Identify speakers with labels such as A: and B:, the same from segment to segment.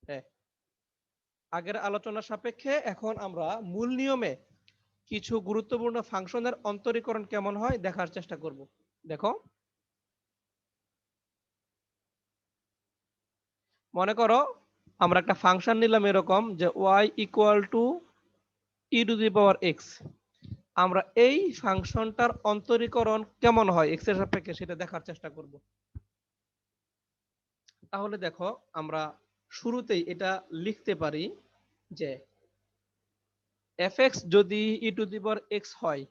A: হ্যাঁ, আগের আলোচনার সাপেক্ষে এখন আমরা মূল নিয়মে কিছু গুরুত্বপূর্ণ ফাংশনের অন্তরীকরণ কেমন হয় দেখার চেষ্টা করব। দেখো, মনে করো আমরা একটা ফাংশন নিলাম এরকম যে y equal to E to the power x. আমরা এই ফাংশনটার অন্তরীকরণ কেমন হয় এক্স এর সাপেক্ষে সেটা দেখার চেষ্টা করব। তাহলে দেখো, আমরা শুরুতেই এটা লিখতে পারি যে fx যদি ই টু দি পাওয়ার এক্স হয়,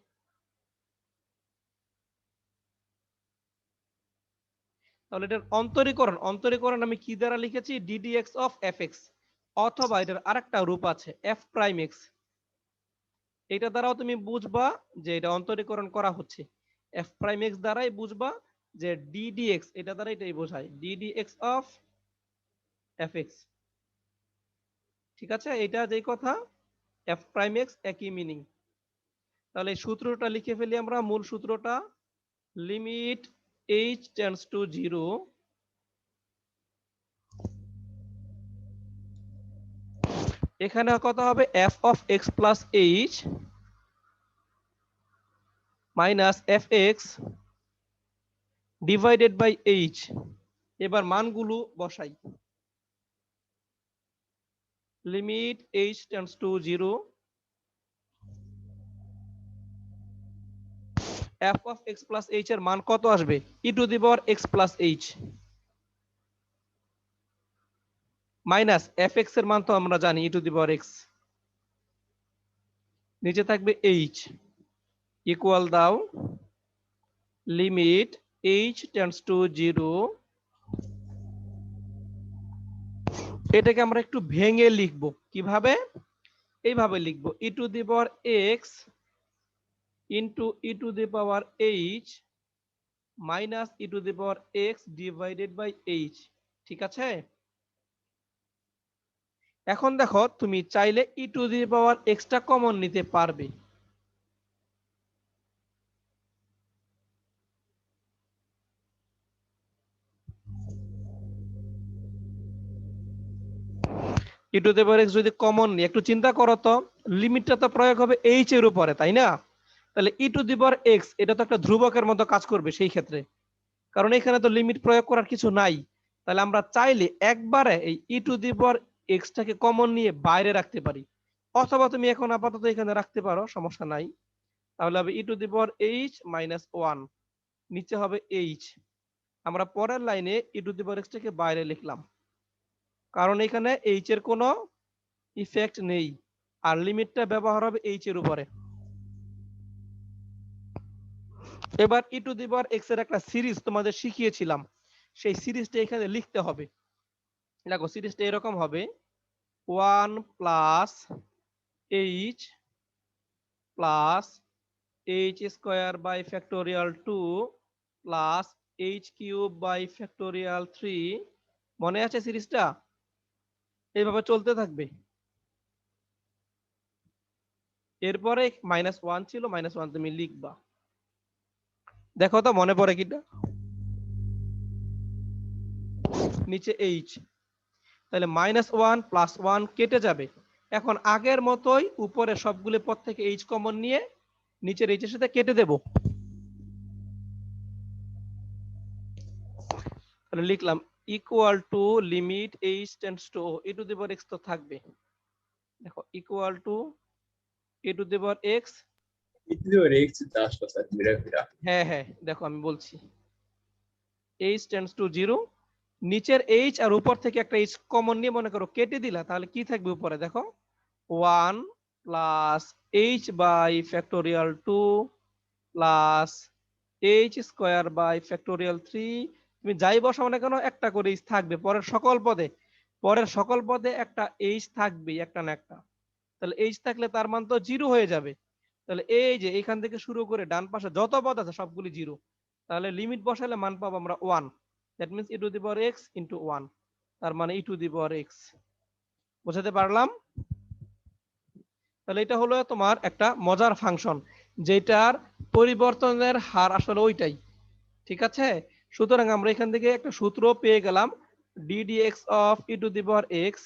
A: তাহলে এটার অন্তরীকরণ আমি কি দ্বারা লিখেছি, ddx অফ fx, অথবা এটার আরেকটা রূপ আছে f প্রাইম এক্স। এটা দ্বারাও তুমি বুঝবা যে এটা অন্তরীকরণ করা হচ্ছে। f প্রাইম এক্স দ্বারাই বুঝবা যে ddx, এটা দ্বারা এটাই বোঝায় ddx অফ fx। ঠিক আছে, এটা যেই কথা f প্রাইম এক্স একই মিনিং। তাহলে এই সূত্রটা লিখে ফেলি আমরা, মূল সূত্রটা লিমিট h টেন্ডস টু 0, এখানে কত হবে f of x plus h minus fx divided by h। এবার মানগুলো বসাই, limit h tends to 0, f of x plus h এর মান কত আসবে, e to the power x plus h, minus fx এর মান তো আমরা জানি e to the power x, নিচে থাকবে h, ইকুয়াল দাও লিমিট h টেন্ডস টু 0। এটাকে আমরা একটু ভেঙে লিখব, কিভাবে, এইভাবে লিখব e to the power x into e to the power h minus e to the power x divided by h। ঠিক আছে, এখন দেখো তুমি চাইলে e to the power x টা কমন নিতে পারবে। e to the power x যদি কমন নিই, একটু চিন্তা করো তো, লিমিটটা তো প্রয়োগ হবে h এর উপরে, তাই না? তাহলে e to the power x এটা তো একটা ধ্রুবকের মতো কাজ করবে সেই ক্ষেত্রে, কারণ এখানে তো লিমিট প্রয়োগ করার কিছু নাই। তাহলে আমরা চাইলে একবারে এই ই টু দি পাওয়ার এক্স টাকে কমন নিয়ে বাইরে রাখতে পারি, অথবা তুমি এখন আপাতত এখানে রাখতে পারো, সমস্যা নাই। তাহলে হবে e to the power h minus 1, নিচে হবে এইচ। আমরা পরের লাইনে ই টু দি পাওয়ার এক্স টাকে বাইরে লিখলাম, কারণ এখানে এইচ এর কোনো ইফেক্ট নেই, আর লিমিটটা ব্যবহার হবে এইচ এর উপরে। এবার ই টু দি পাওয়ার এক্স এর একটা সিরিজ তোমাদের শিখিয়েছিলাম, সেই সিরিজটা এখানে লিখতে হবে। দেখো সিরিজটা এরকম হবে 1 plus h plus h square by factorial 2 plus h cube by factorial 3। মনে আছে সিরিজটা? এইভাবে চলতে থাকবে। এরপরে -1 ছিল, -1 তুমি লিখবা। দেখো তো মনে পড়ে কিনা, নিচে এইচ, তাহলে -1 প্লাস 1 কেটে যাবে। এখন আগের মতোই উপরে সবগুলো পদ থেকে এইচ কমন নিয়ে নিচের এইচ এর সাথে কেটে দেব। তাহলে লিখলাম equal to limit H tends to E to the power x তো থাকবে, দেখো equal to E to the power x. হ্যাঁ হ্যাঁ, দেখো আমি বলছি এইচ টেন্ডস টু 0, নিচের এইচ আর উপর থেকে একটা এইচ কমন নিয়ে মনে করো কেটে দিলা, তাহলে কি থাকবে উপরে, দেখো 1 plus h by factorial 2 plus h square by factorial 3। তুমি যাই বসাও না কেন একটা করে এইচ থাকবে পরের সকল পদে একটা এইচ থাকবে, একটা না একটা। তাহলে এইচ থাকলে তার মান তো 0 হয়ে যাবে। তাহলে এই যে এখান থেকে শুরু করে ডান পাশে যত পদ আছে সবগুলি 0। তাহলে লিমিট বসালে মান পাবো আমরা 1, that means E to the power x into 1, তার মানে ই টু দি পাওয়ার এক্স। বোঝাতে পারলাম? তাহলে এটা হলো তোমার একটা মজার ফাংশন, যেটার পরিবর্তনের হার আসলে ওইটাই। ঠিক আছে, সুতরাং আমরা এখান থেকে একটা সূত্র পেয়ে গেলাম, ddx of E to the power x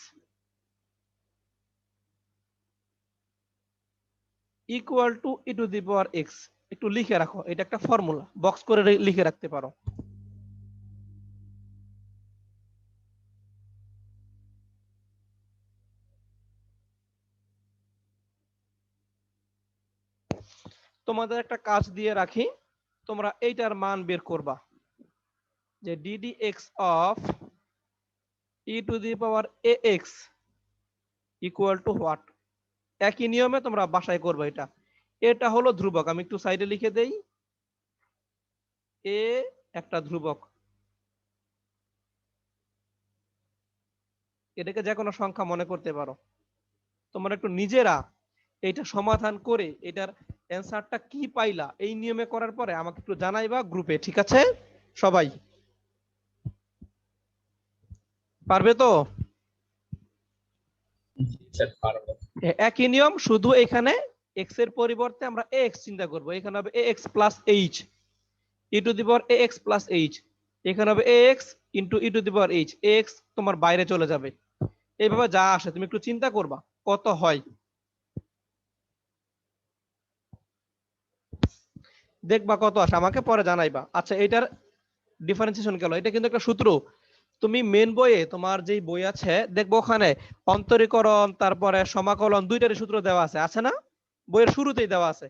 A: equal two E to the power x. একটু লিখে রাখো, এটা একটা ফর্মুলা, বক্স করে লিখে রাখতে পারো। তোমাদের একটা কাজ দিয়ে রাখি, তোমরা এইটার মান বের করবা যে DD x of E to the power a x equal two what. একই নিয়মে তোমরা বাসায় করবে এটা। এটা হলো ধ্রুবক, আমি একটু সাইডে লিখে দেই, এ একটা ধ্রুবক, এটাকে যে কোনো সংখ্যা মনে করতে পারো। তোমরা একটু নিজেরা এইটা সমাধান করে এটার অ্যান্সারটা কি পাইলা এই নিয়মে করার পরে আমাকে একটু জানাইবা গ্রুপে, ঠিক আছে? সবাই পারবে তো? একই নিয়ম, শুধু এখানে এক্স এর পরিবর্তে আমরা এ এক্স চিন্তা করব। এখানে হবে a x plus h e to the power a x plus h, এখানে হবে a x into e to the power h, x তোমার বাইরে চলে যাবে। এইভাবে যা আসে তুমি একটু চিন্তা করবা কত হয়, দেখবা কত আসে, আমাকে পরে জানাইবা। আচ্ছা, এটার ডিফারেন্সিয়েশন গেল, এটা কিন্তু একটা সূত্র। তুমি মেন বইয়ে তোমার যে বই আছে দেখবো ওখানে অন্তরীকরণ তারপরে সমাকলন দুইটারই সূত্র দেওয়া আছে, আছে না? বইয়ের শুরুতেই দেওয়া আছে।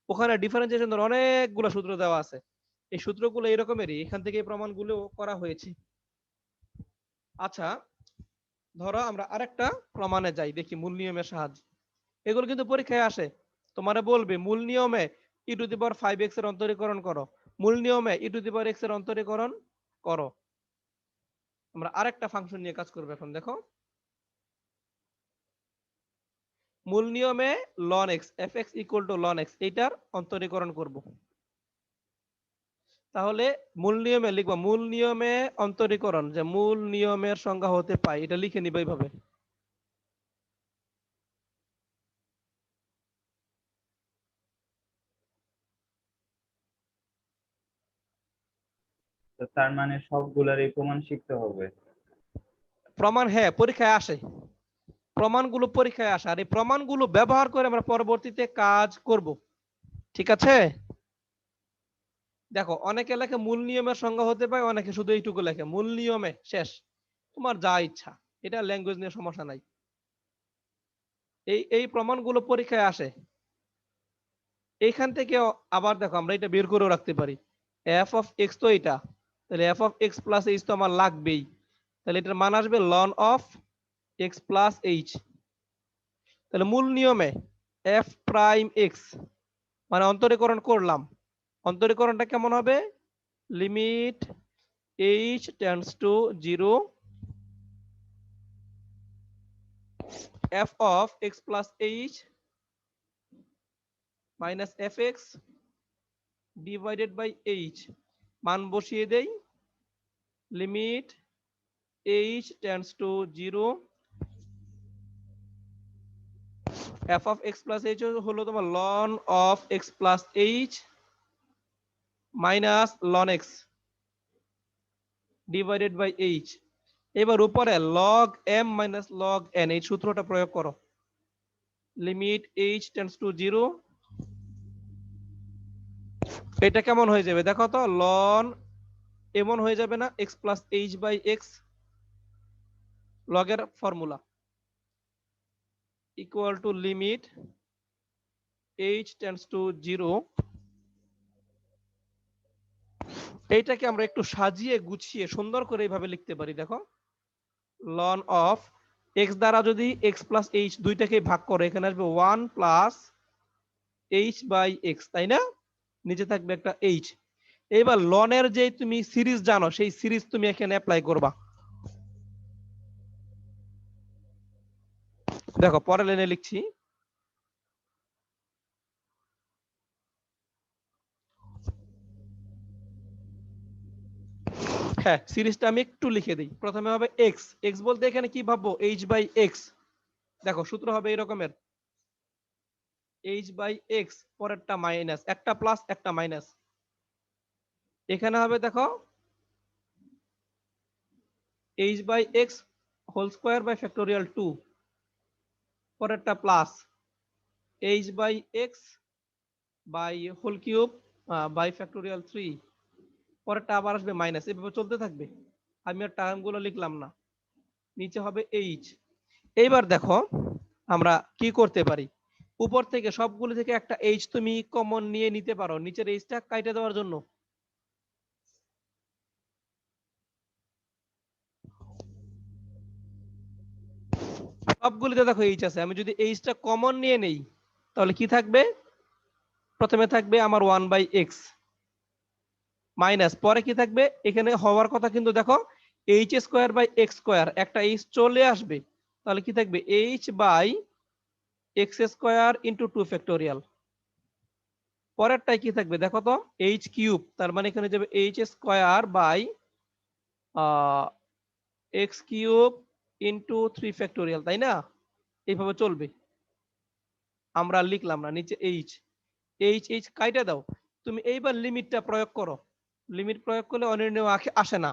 A: ওখানে ডিফারেন্সিয়েশন অনেকগুলো সূত্র দেওয়া আছে। এই সূত্রগুলো এরকমেরই, এখান থেকে এই প্রমাণগুলো করা হয়েছে। আচ্ছা, ধরো আমরা আরেকটা প্রমাণে যাই, দেখি মূল নিয়মের সাহায্যে। এগুলো কিন্তু পরীক্ষায় আসে, তোমারে বলবে মূল নিয়মে ই টু দি পাওয়ার 5x এর অন্তরীকরণ করো, মূল নিয়মে ই টু দি পাওয়ার x এর অন্তরীকরণ করো। আমরা আরেকটা ফাংশন নিয়ে কাজ করব এখন, দেখো মূল নিয়মে ln x fx equal to ln x, এইটার অন্তরীকরণ করব। তাহলে মূল নিয়মে লিখবা, মূল নিয়মে অন্তরীকরণ, যে মূল নিয়মের সংজ্ঞা হতে পাই, এটা লিখে নিবা এইভাবে।
B: তো তার মানে সবগুলার এই প্রমাণ শিখতে হবে?
A: প্রমাণ, হ্যাঁ, পরীক্ষায় আসে, প্রমাণগুলো পরীক্ষায় আসে, আর এই প্রমাণগুলো ব্যবহার করে আমরা পরবর্তীতে কাজ করব, ঠিক আছে? দেখো অনেকে লেখে মূল নিয়মের সংজ্ঞা হতে পারে, অনেকে শুধু এইটুকু লেখে মূল নিয়মে শেষ, তোমার যা ইচ্ছা, এটা ল্যাঙ্গুয়েজ নিয়ে সমস্যা নাই। এই এই প্রমাণগুলো পরীক্ষায় আসে। এইখান থেকে আবার দেখো আমরা এটা বের করেও রাখতে পারি, এফ অফ এক্স তো এটা, তাহলে f of x plus h তো আমার লাগবেই, তাহলে এটার মান আসবে লন অফ এক্স প্লাস এইচ। তাহলে মূল নিয়মে এফ প্রাইম এক্স মানে অন্তরীকরণ করলাম, অন্তরীকরণটা কেমন হবে? Limit H tends to 0 f of x plus h minus fx divided by h, মান বসিয়ে দেই, limit h tends to 0 f of x plus h হলো তোমার ln of x plus h minus ln x divided by h। এবার উপরে log m minus log n এই সূত্রটা প্রয়োগ করো, লিমিট h tends to 0, এটা কেমন হয়ে যাবে দেখো তো, ln এমন হয়ে যাবে না x plus h by x, লগের formula equal to limit h tends to 0। এইটাকে আমরা একটু সাজিয়ে গুছিয়ে সুন্দর করে এইভাবে লিখতে পারি, দেখো ln অফ x দ্বারা যদি x প্লাস h দুইটাকে ভাগ করে এখানে আসবে 1 প্লাস h বাই x, তাই না? নিচে থাকবে একটা h। এবার ln এর যে তুমি সিরিজ জানো সেই সিরিজ তুমি এখানে অ্যাপ্লাই করবা। দেখো পরের লাইনে লিখছি, হ্যাঁ সিরিজটা আমি একটু লিখে দিই। প্রথমে হবে x, x বলতে এখানে কি ভাববো, h বাই x। দেখো সূত্র হবে এই রকমের, h বাই x পরেরটা মাইনাস, একটা প্লাস একটা মাইনাস, এখানে হবে দেখো h by x whole square by factorial 2, পরেরটা plus, h by x by whole cube by factorial 3, পরেরটা আবার আসবে মাইনাস, এভাবে চলতে থাকবে। আমি আর টার্মগুলো লিখলাম না, নিচে হবে এইচ। এইবার দেখো আমরা কি করতে পারি, উপর থেকে সবগুলো থেকে একটা এইচ তুমি কমন নিয়ে নিতে পারো নিচের এইচটা কাইটে দেওয়ার জন্য। সবগুলিতে দেখো এইচ আছে, আমি যদি এইচটা কমন নিয়ে নেই তাহলে কি থাকবে, প্রথমে থাকবে আমার 1/x মাইনাস, পরে কি থাকবে, এখানে হওয়ার কথা কিন্তু দেখো h square by x square, একটা এইচ চলে আসবে, তাহলে কি থাকবে h by x square into 2 factorial. পরেরটাই কি থাকবে দেখো তো, এইচ কিউব, তার মানে এখানে যাবে h square by x cube into 3 factorial, তাই না? এইভাবে চলবে, আমরা লিখলাম না, নিচে এইচ, এইচ এইচ কাইটা দাও। তুমি এইবার লিমিটটা প্রয়োগ করো, লিমিট প্রয়োগ করলে অনির্ণয় আসে না,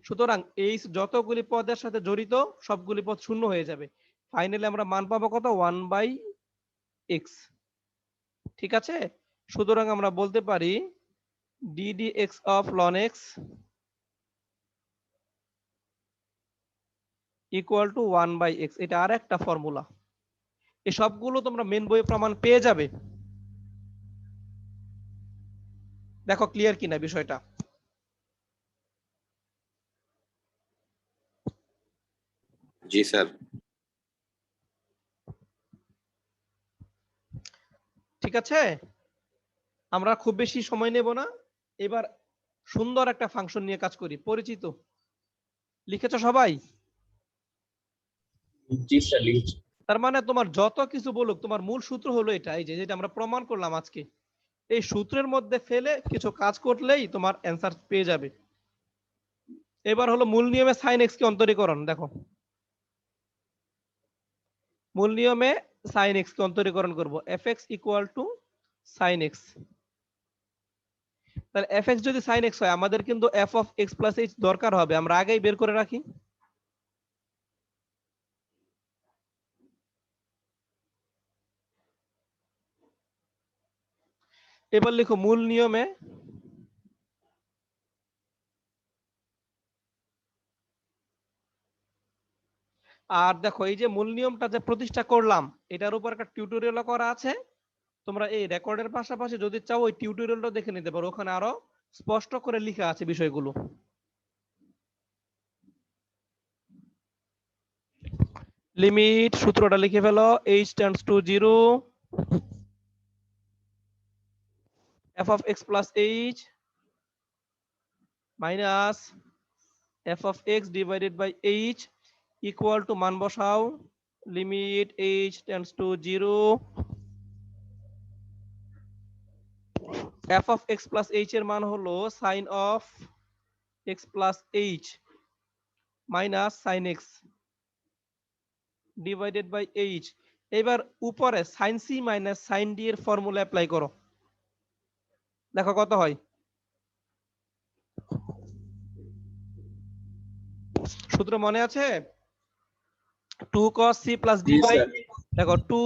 A: সুতরাং এইচ যতগুলি পদের সাথে জড়িত সবগুলি পদ শূন্য হয়ে যাবে। ফাইনালি আমরা মান পাবো কত, 1/x। ঠিক আছে, সুতরাং আমরা বলতে পারি ddx of ln x equal to 1/x। এটা আর একটা ফর্মুলা, এই সবগুলো তোমরা মেন বইয়ে প্রমাণ পেয়ে যাবে। দেখো ক্লিয়ার কিনা বিষয়টা।
C: জি স্যার।
A: ঠিক আছে, আমরা খুব বেশি সময় নেব না, এবার সুন্দর একটা ফাংশন নিয়ে কাজ করি। পরিচিত লিখেছো সবাই?
C: জি স্যার লিখছি।
A: তার মানে তোমার যত কিছু বলুক, তোমার মূল সূত্র হলো এটা, এই যে যেটা আমরা প্রমাণ করলাম আজকে, এই সূত্রের মধ্যে ফেলে কিছু কাজ করলেই তোমার অ্যান্সার পেয়ে যাবে। এবার হলো মূল নিয়মে সাইন এক্স কে অন্তরীকরণ। দেখো মূল নিয়মে সাইন এক্স কে অন্তরীকরণ করব, f x equal to sine x. তাহলে এফ এক্স যদি সাইন এক্স হয়, আমাদের কিন্তু f of x plus h দরকার হবে, আমরা আগেই বের করে রাখি। এবার লিখো মূল নিয়মে আর দেখো এই যে মূল নিয়মটা যে প্রতিষ্ঠা করলাম, এটার উপর একটা টিউটোরিয়ালও করা আছে, তোমরা এই রেকর্ডের পাশাপাশি যদি চাও ওই টিউটোরিয়ালটা দেখে নিতে পারো, ওখানে আরো স্পষ্ট করে লেখা আছে বিষয়গুলো। লিমিট সূত্রটা লিখে ফেলো, h tends to 0, f of x plus h minus f of x divided by h equal to, মান বসাও, limit h tends to 0, f of x plus h এর মান হলো sin of x plus h minus sin x divided by h। এবার উপরে sin c minus sin d এর formula apply করো, দেখো কত হয়। সূত্র মনে আছে, 2 cos c plus d by, দেখো 2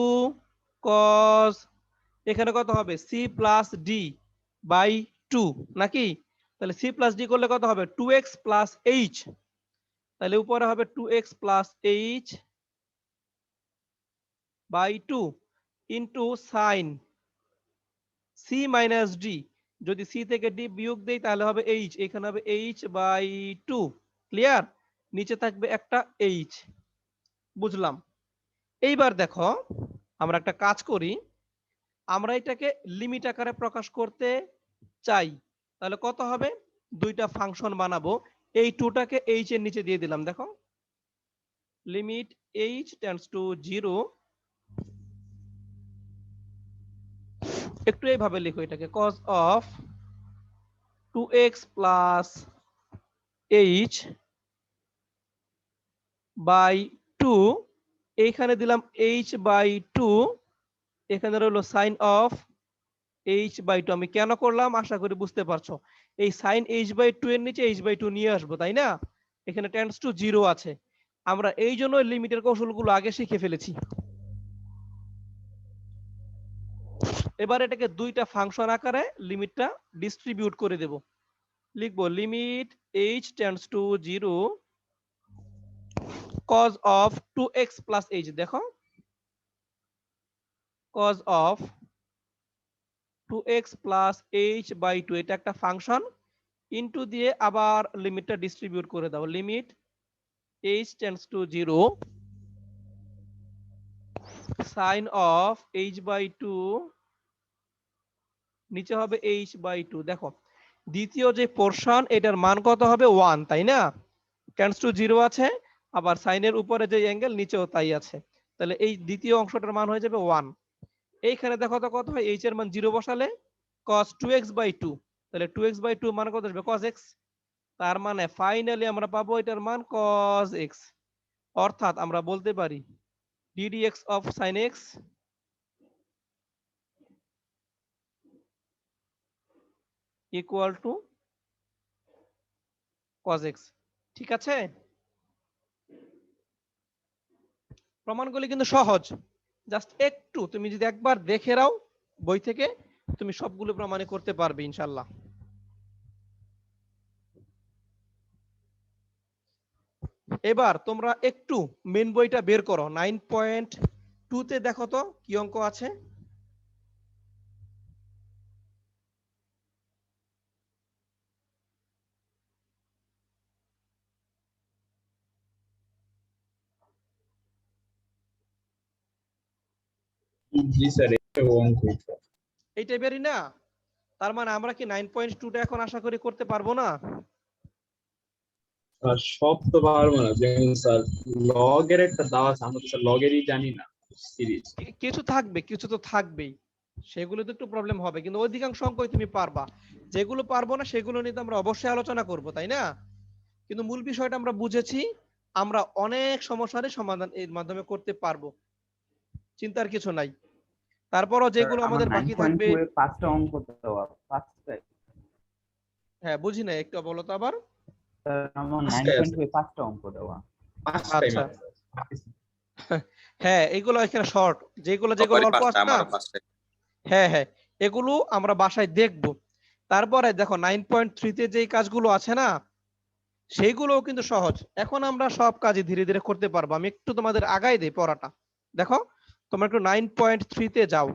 A: cos, এখানে কত হবে c plus d বাই 2 নাকি, তাহলে c plus d করলে কত হবে 2x plus h, তাহলে উপরে হবে 2x plus h by 2 into sine c minus d, যদি c থেকে d বিয়োগ দেই তাহলে হবে h, এখানে হবে h বাই 2। ক্লিয়ার, নিচে থাকবে একটা h। বুঝলাম। এইবার দেখো আমরা একটা কাজ করি, আমরা এটাকে লিমিট আকারে প্রকাশ করতে চাই, তাহলে কত হবে, দুইটা ফাংশন বানাবো, এই 2টাকে h এর নিচে দিয়ে দিলাম। দেখো লিমিট h টেন্ডস টু 0, একটু এইভাবে লিখো এটাকে, cos of 2x plus h by 2, এইখানে দিলাম h বাই 2, এখানে রইলো সাইন অফ h বাই 2। আমি কেন করলাম আশা করি বুঝতে পারছো, এই সাইন h বাই 2 এর নিচে h বাই 2 নিয়ে আসবো, তাই না? এখানে টেন্ডস টু 0 আছে, আমরা এই জন্য লিমিটের কৌশলগুলো আগে শিখে ফেলেছি। এবার এটাকে দুইটা ফাংশন আকারে লিমিটটা ডিস্ট্রিবিউট করে দেব। লিখবো limit h tends to 0 cos of 2x plus h। দেখো cos of 2x plus h by 2 এটা একটা ফাংশন, ইনটু দিয়ে আবার লিমিটটা ডিস্ট্রিবিউট করে দাও। Limit h tends to 0 sin of h by 2 নিচে হবে h by 2। দেখো দ্বিতীয় যে পোরশন এটার মান কত হবে 1, তাই না? টেন্ডস টু 0 আছে, আবার সাইনের উপরে যে অ্যাঙ্গেল নিচেও তাই আছে, তাহলে এই দ্বিতীয় অংশটার মান হয়ে যাবে 1। এইখানে দেখো তো কত হয়, h এর মান 0 বসালে cos 2x by 2, তাহলে 2x by 2 মান কত আসবে cos x। তার মানে ফাইনালি আমরা পাবো এটার মান cos x। অর্থাৎ আমরা বলতে পারি ddx of sin x equal to cos x। ঠিক আছে, প্রমাণগুলি কিন্তু সহজ, জাস্ট একটু তুমি যদি একবার দেখে নাও বই থেকে, তুমি সবগুলো প্রমাণে করতে পারবে ইনশাআল্লাহ। এবার তোমরা একটু মেন বইটা বের করো, 9.2 তে দেখো তো কি অঙ্ক আছে।
B: জি স্যার, অঙ্ক
A: এই টাইপেরই না? তার মানে আমরা কি 9.2টা এখন আশা করি করতে পারবো না?
D: সব তো পারবো না, যেমন স্যার লগের একটা দাওয়া আছে, আমরা তো স্যার লগেরই জানি না সিরিজ।
A: কিছু থাকবে, কিছু তো থাকবেই, সেগুলো তো একটু প্রবলেম হবে, কিন্তু অধিকাংশ অঙ্কই তুমি পারবা। যেগুলো পারবো না সেগুলো নিয়ে তো আমরা অবশ্যই আলোচনা করব, তাই না? কিন্তু মূল বিষয়টা আমরা বুঝেছি, আমরা অনেক সমস্যার সমাধান এর মাধ্যমে করতে পারবো, চিন্তার কিছু নাই। তারপরও যেগুলো আমাদের বাকি থাকবে।
B: 9.2 এ 5টা অঙ্ক দেওয়া, 5টাই
A: হ্যাঁ বুঝি না, একটু বলো তো আবার।
B: স্যার, আমার 9.2 এ 5টা অঙ্ক দেওয়া।
A: আচ্ছা হ্যাঁ, এগুলো এখানে শর্ট, যেগুলো যেগুলো অল্প আছে না, হ্যাঁ হ্যাঁ, এগুলো আমরা বাসায় দেখব। তারপরে দেখো 9.3 তে যে কাজগুলো আছে না, সেইগুলোও কিন্তু সহজ। এখন আমরা সব কাজই ধীরে ধীরে করতে পারবো। আমি একটু তোমাদের আগাই দেই পড়াটা। দেখো তোমরা একটু 9.3 তে যাও।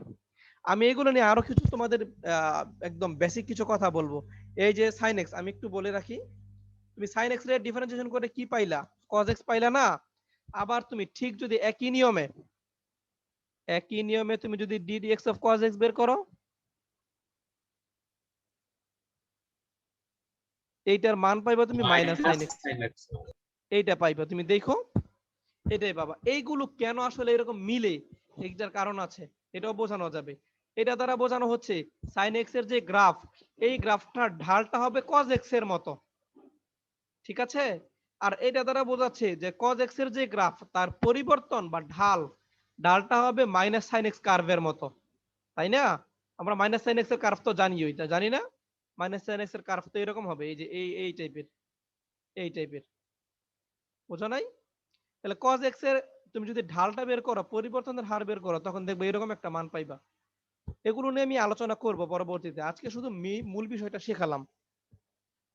A: আমি এগুলো নিয়ে আরো কিছু তোমাদের একদম বেসিক কিছু কথা বলবো। এই যে sin x, আমি একটু বলে রাখি, তুমি sin x এর ডিফারেন্সিয়েশন করে কি পাইলা? cos x পাইলা না? আবার তুমি ঠিক যদি একই নিয়মে তুমি যদি ddx of cos x বের করো, এইটার মান পাইবা তুমি মাইনাস sin x, এইটা পাইবা তুমি, দেখো এটাই বাবা। এইগুলো কেন আসলে এরকম মিলে, এটার কারণ আছে, এটাও বোঝানো যাবে। এটা দ্বারা বোঝানো হচ্ছে sin x এর যে গ্রাফ, এই গ্রাফটার ঢালটা হবে cos x এর মতো, ঠিক আছে? আর এটা দ্বারা বোঝাচ্ছে যে cos x এর যে গ্রাফ, তার পরিবর্তন বা ঢালটা হবে মাইনাস sin x কার্ভের মতো, তাই না? আমরা মাইনাস sin x এর কার্ভ তো জানি, ওইটা জানি না? মাইনাস sin x এর কার্ভ তো এরকম হবে, এই যে এই টাইপের, বোঝা নাই? তাহলে cos x এর তুমি যদি ঢালটা বের করো, পরিবর্তনের হার বের করো, তখন দেখবে এরকম একটা মান পাইবা। এগুলো নিয়ে আমি আলোচনা করব পরবর্তীতে, আজকে শুধু মূল বিষয়টা শেখালাম।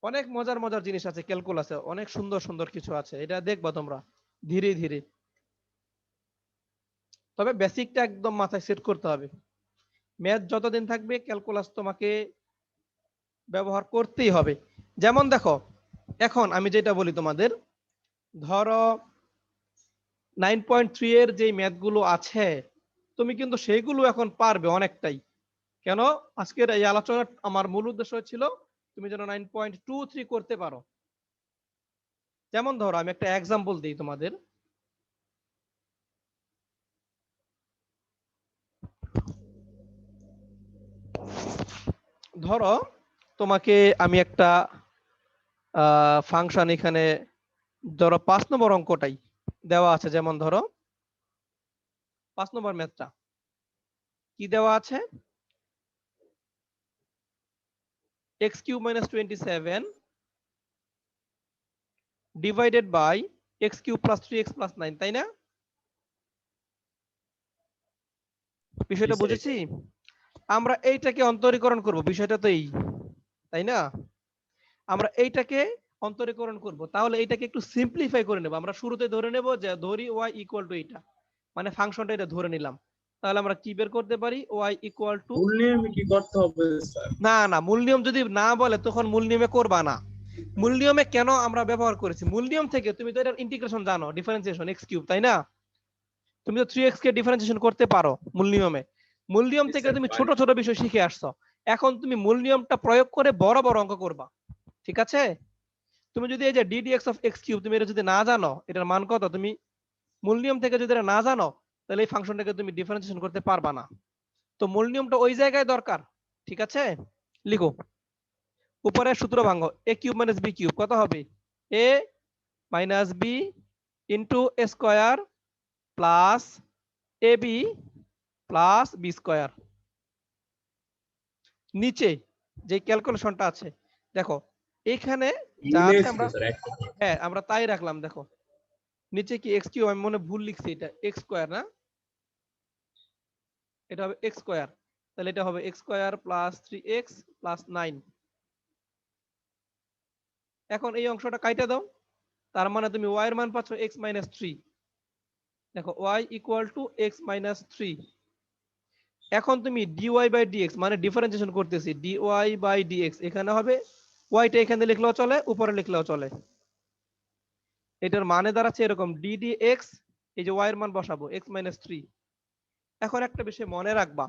A: অনেক মজার মজার জিনিস আছে ক্যালকুলাসে, অনেক সুন্দর সুন্দর কিছু আছে, এটা দেখবা তোমরা ধীরে ধীরে। তবে বেসিকটা একদম মাথায় সেট করতে হবে। ম্যাথ যতদিন থাকবে ক্যালকুলাস তোমাকে ব্যবহার করতেই হবে। যেমন দেখো, এখন আমি যেটা বলি তোমাদের, ধরো 9.3 এর যে ম্যাথগুলো আছে, তুমি কিন্তু সেইগুলো এখন পারবে অনেকটাই। কেন? আজকের এই আলোচনা আমার মূল উদ্দেশ্য ছিল তুমি যেন 9.23 করতে পারো। যেমন ধরো আমি একটা এক্সাম্পল দিই তোমাদের। ধরো তোমাকে আমি একটা ফাংশন এখানে, ধরো 5 নম্বর অঙ্কটাই দেওয়া আছে। যেমন ধরো 5 নম্বর ম্যাথটা কি দেওয়া আছে, x cube minus 27 divided by x cube plus 3x plus 9, তাই না? বিষয়টা বুঝেছি? আমরা এইটাকে অন্তরীকরণ করব, বিষয়টা তো এই, তাই না? আমরা এইটাকে অন্তরীকরণ করব, তাহলে এইটাকে একটু সিম্পলিফাই করে নেব। আমরা শুরুতে ধরে নেব যে ধরি y ইকুয়াল টু এটা, মানে ফাংশনটা এটা ধরে নিলাম। তাহলে আমরা কি বের করতে পারি? y ইকুয়াল টু,
D: মূল নিয়মে কি করতে হবে স্যার?
A: না না, মূল নিয়ম যদি না বলে তখন মূল নিয়মে করবা না। মূল নিয়মে কেন আমরা ব্যবহার করেছি? মূল নিয়ম থেকে তুমি তো এটার ইন্টিগ্রেশন জানো, ডিফারেন্সিয়েশন x কিউব, তাই না? তুমি তো 3x কে ডিফারেন্সিয়েশন করতে পারো মূল নিয়মে। মূল নিয়ম
D: জি
A: থেকে
D: স্যার,
A: তুমি
D: পারি।
A: ছোট ছোট বিষয় শিখে আসছো, এখন তুমি মূল নিয়মটা প্রয়োগ করে বড় বড় অঙ্ক করবা, ঠিক আছে? তুমি যদি এই যে ddx অফ x কিউব তুমি এটা যদি না জানো এটার মান কত, তুমি মূল নিয়ম থেকে যদি এটা না জানো তাহলে এই ফাংশনটাকে তুমি ডিফারেন্সিয়েশন করতে পারবা না। তো মূল নিয়মটা ওই জায়গায় দরকার, ঠিক আছে? লিখো, উপরের সূত্র ভাঙো, a cube minus b cube কত হবে? a minus b into a square plus ab plus b square. নিচে যে ক্যালকুলেশনটা আছে দেখো, এখানে যা
D: মিলে
A: আছে
D: ছিল
A: আমরা,
D: স্যার একটা।
A: হ্যাঁ আমরা তাই রাখলাম। দেখো নিচে কি এক্স কিউব, আমি মনে ভুল লিখছি, এটা এক্স স্কয়ার না, এটা হবে এক্স স্কয়ার। তাহলে এটা হবে x square plus 3x plus 9। এখন এই অংশটা কাইটা দাও, তার মানে তুমি y এর মান পাচ্ছ x মাইনাস 3। দেখো y equal to x minus 3। এখন তুমি dy বাই dx মানে ডিফারেন্সিয়েশন করতেছি, dy বাই dx এখানে হবে, y টা এখানে লিখলেও চলে উপরে লিখলেও চলে। এটার মানে দাঁড়াচ্ছে এরকম ddx, এই যে y এর মান বসাবো x মাইনাস 3। এখন একটা বিষয় মনে রাখবা,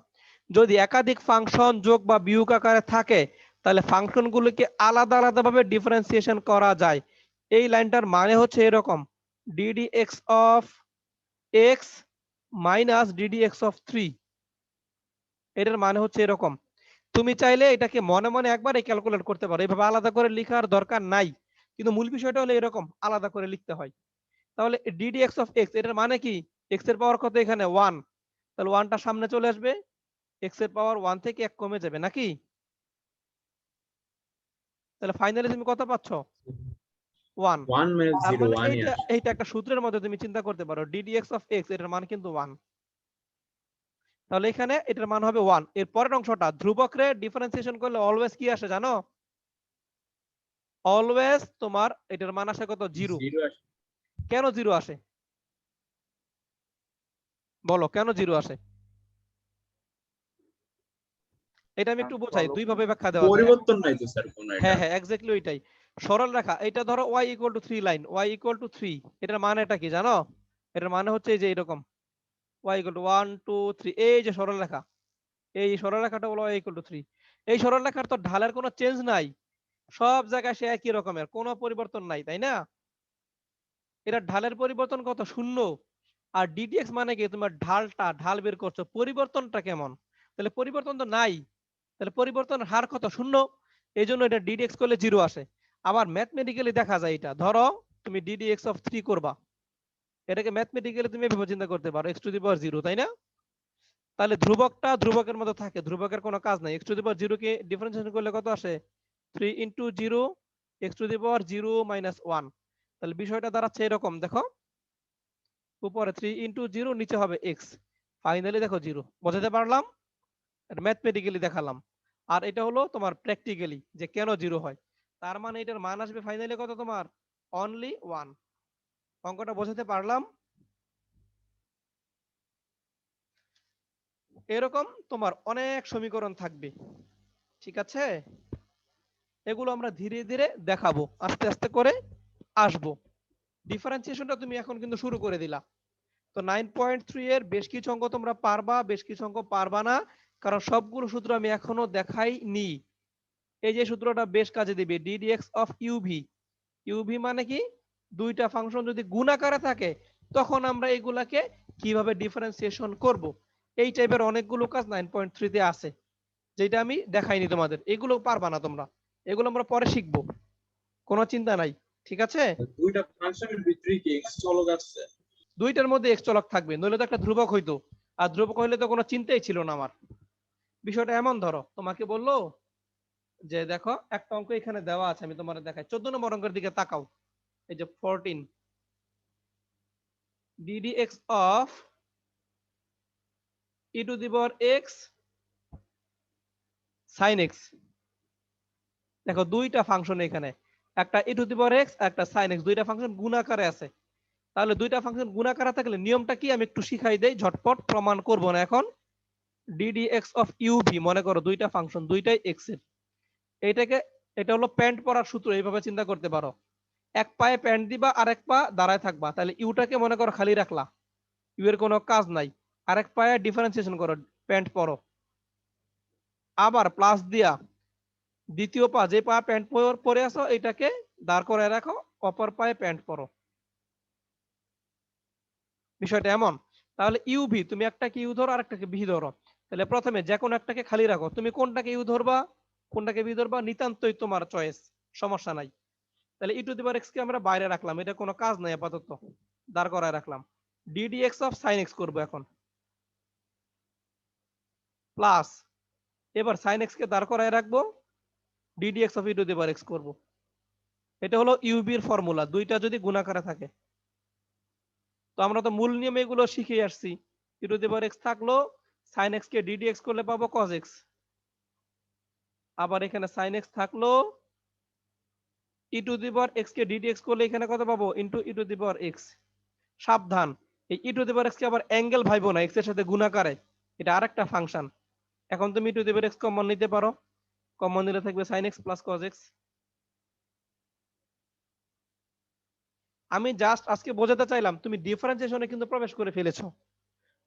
A: যদি একাধিক ফাংশন যোগ বা বিয়োগ আকারে থাকে তাহলে ফাংশনগুলোকে আলাদা আলাদা ভাবে ডিফারেন্সিয়েশন করা যায়। এই লাইনটার মানে হচ্ছে এরকম, ddx of x minus ddx of 3, এটার মানে হচ্ছে এরকম। তুমি চাইলে এটাকে মনে মনে একবারে ক্যালকুলেট করতে পারো, এভাবে আলাদা করে লেখার দরকার নাই, কিন্তু মূল বিষয়টা হলো এরকম আলাদা করে লিখতে হয়। তাহলে ddx অফ x এটার মানে কি? x এর পাওয়ার কত এখানে 1, তাহলে 1টা সামনে চলে আসবে, x এর পাওয়ার 1 থেকে 1 কমে যাবে নাকি? তাহলে ফাইনালি তুমি কত পাচ্ছ? 1।
D: 1 মাইনাস
A: তার
D: 0
A: মানে
D: 1 ই
A: এইটা
D: আসে।
A: এইটা একটা সূত্রের মধ্যে তুমি চিন্তা করতে পারো, ddx অফ x এটার মান কিন্তু 1। তাহলে এখানে এটার মান হবে 1। এর পরের অংশটা ধ্রুবক রে ডিফারেন্সিয়েশন করলে অলওয়েজ কি আসে জানো? অলওয়েজ তোমার এটার মান আসে কত? 0।
D: 0 আসে।
A: কেন 0 আসে বলো, কেন 0 আসে? এটা আমি একটু বোঝাই, দুই ভাবে ব্যাখ্যা দেওয়া যায়।
D: পরিবর্তন নাই তো স্যার কোন এটা।
A: হ্যাঁ হ্যাঁ এক্স্যাক্টলি ওইটাই। সরল রেখা, এটা ধরো y equal to 3 line, y equal to 3, এটার মানেটা কি জানো? এটার মানে হচ্ছে এই যে এরকম y ইকুয়াল টু 1 2 3, এই যে সরল রেখা, এই সরল রেখাটা বলো y ইকুয়াল টু 3। এই সরল রেখার তো ঢালের কোনো চেঞ্জ নাই, সব জায়গায় সে একই রকমের, কোনো পরিবর্তন নাই, তাই না? এটা ঢালের পরিবর্তন কত? 0। আর ddx মানে কি? তোমার ঢালটা, ঢাল বের করছো, পরিবর্তনটা কেমন? তাহলে পরিবর্তন তো নাই, তাহলে পরিবর্তনের হার কত? 0। এই জন্য এটা ddx করলে 0 আসে। আবার ম্যাথমেটিক্যালি দেখা যায়, এটা ধরো তুমি ddx অফ 3 করবা, এটাকে ম্যাথমেটিক্যালি তুমি এভাবে চিন্তা করতে পারো x টু দি পাওয়ার 0, তাই না? তাহলে ধ্রুবকটা ধ্রুবকের মতো থাকে, ধ্রুবকের কোনো কাজ নাই। x two the power 0 K differentiation করলে কত আসে? 3 into 0 x two the power 0 minus 1। তাহলে বিষয়টা দাঁড়াচ্ছে এরকম, দেখো উপরে 3 ইনটু 0, নিচে হবে x, ফাইনালি দেখো 0। বোঝাতে পারলাম? এটা ম্যাথমেটিক্যালি দেখালাম। আর এটা হলো তোমার প্র্যাকটিক্যালি যে কেন 0 হয়। তার মানে এটার মান আসবে ফাইনালি কত তোমার? অনলি 1। অঙ্কটা বোঝাতে পারলাম? এরকম তোমার অনেক সমীকরণ থাকবে, ঠিক আছে? এগুলো আমরা ধীরে ধীরে দেখাবো, আস্তে আস্তে করে আসবো। ডিফারেন্সিয়েশনটা তুমি এখন কিন্তু শুরু করে দিলা। তো 9.3 এর বেশ কিছু অঙ্ক তোমরা পারবা, বেশ কিছু অঙ্ক পারবা না, কারণ সবগুলো সূত্র আমি এখনো দেখাইনি। এই যে সূত্রটা বেশ কাজে দিবে, ddx অফ ইউভি। ইউভি মানে কি? দুইটা ফাংশন যদি গুণ আকারে থাকে তখন আমরা এগুলাকে কিভাবে ডিফারেন্সিয়েশন করব, এই টাইপের অনেকগুলো কাজ 9.3 তে আছে, যেটা আমি দেখাইনি তোমাদের। এগুলো পারবা না তোমরা, এগুলো আমরা পরে শিখবো, কোনো চিন্তা নাই, ঠিক আছে?
D: দুইটা ফাংশনের ভিতরে কি x চলক আছে?
A: দুইটার মধ্যে এক্স চলক থাকবে, নইলে তো একটা ধ্রুবক হইতো, আর ধ্রুবক হইলে তো কোনো চিন্তাই ছিল না আমার। বিষয়টা এমন, ধরো তোমাকে বললো যে দেখো একটা অঙ্ক এখানে দেওয়া আছে, আমি তোমার দেখাই, 14 নম্বর অঙ্কের দিকে তাকাও। এই যে 14, ddx of e to the power x sin x, দেখো দুইটা ফাংশন এখানে, একটা e to the power x একটা sin x, দুইটা ফাংশন গুণাকারে আছে। তাহলে দুইটা ফাংশন গুণাকারে থাকলে নিয়মটা কি আমি একটু শিখাই দেই, ঝটপট প্রমাণ করব না এখন। ddx অফ uv, মনে করো দুইটা ফাংশন দুইটাই x এর, এইটাকে এটা হলো প্যান্ট পরার সূত্র, এইভাবে চিন্তা করতে পারো। এক পায়ে প্যান্ট দিবা আর এক পা দাঁড়ায় থাকবা, তাহলে ইউটাকে মনে করো খালি রাখলা, ইউ এর কোনো কাজ নাই। আরেক পায়ে ডিফারেন্সিয়েশন করো, প্যান্ট পরো, আবার প্লাস দিয়া দ্বিতীয় পা, যে পা প্যান্ট পরে আসো এটাকে দাঁড় করে রাখো, অপর পায়ে প্যান্ট পরো। বিষয়টা এমন। তাহলে ইউভি, তুমি একটাকে ইউ ধরো আর একটাকে ভি ধরো, তাহলে প্রথমে যে কোনো একটাকে খালি রাখো, তুমি কোনটাকে ইউ ধরবা কোনটাকে ভি ধরবা নিতান্তই তোমার চয়েস, সমস্যা নাই। তাহলে ই টু দি পাওয়ার এক্স কে আমরা বাইরে রাখলাম, এটা কোনো কাজ নাই আপাতত, দাঁড় করায় রাখলাম। ddx অফ sin x করব এখন, প্লাস এবার sin x কে দাঁড় করায় রাখবো, ddx of E to the power x করব। এটা হলো ইউবি এর ফর্মুলা, দুইটা যদি গুণাকারে থাকে। তো আমরা তো মূল নিয়ম এগুলো শিখে আসছি, ই টু দি পাওয়ার x থাকলো, sin x কে ddx করলে পাবো cos x, আবার এখানে sin x থাকলো, e to the power x কে ddx করলে এখানে কত পাবো, into e to the power x। সাবধান, এই ই টু দি পাওয়ার x কে আবার অ্যাঙ্গেল ভাইবো না, x এর সাথে গুণাকারে, এটা আরেকটা ফাংশন। এখন তুমি e to the power x common নিতে পারো, কমন নিলে থাকবে sin x plus cos x। আমি জাস্ট আজকে বোঝাতে চাইলাম তুমি ডিফারেন্সিয়েশনে কিন্তু প্রবেশ করে ফেলেছো,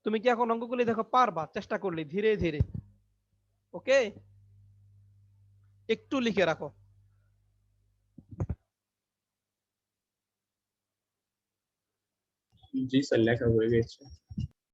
A: তুমি কি এখন অঙ্কগুলি দেখো পারবা চেষ্টা করলে ধীরে ধীরে। ওকে, একটু লিখে রাখো।
D: জি স্যার, লেখা হয়ে গেছে।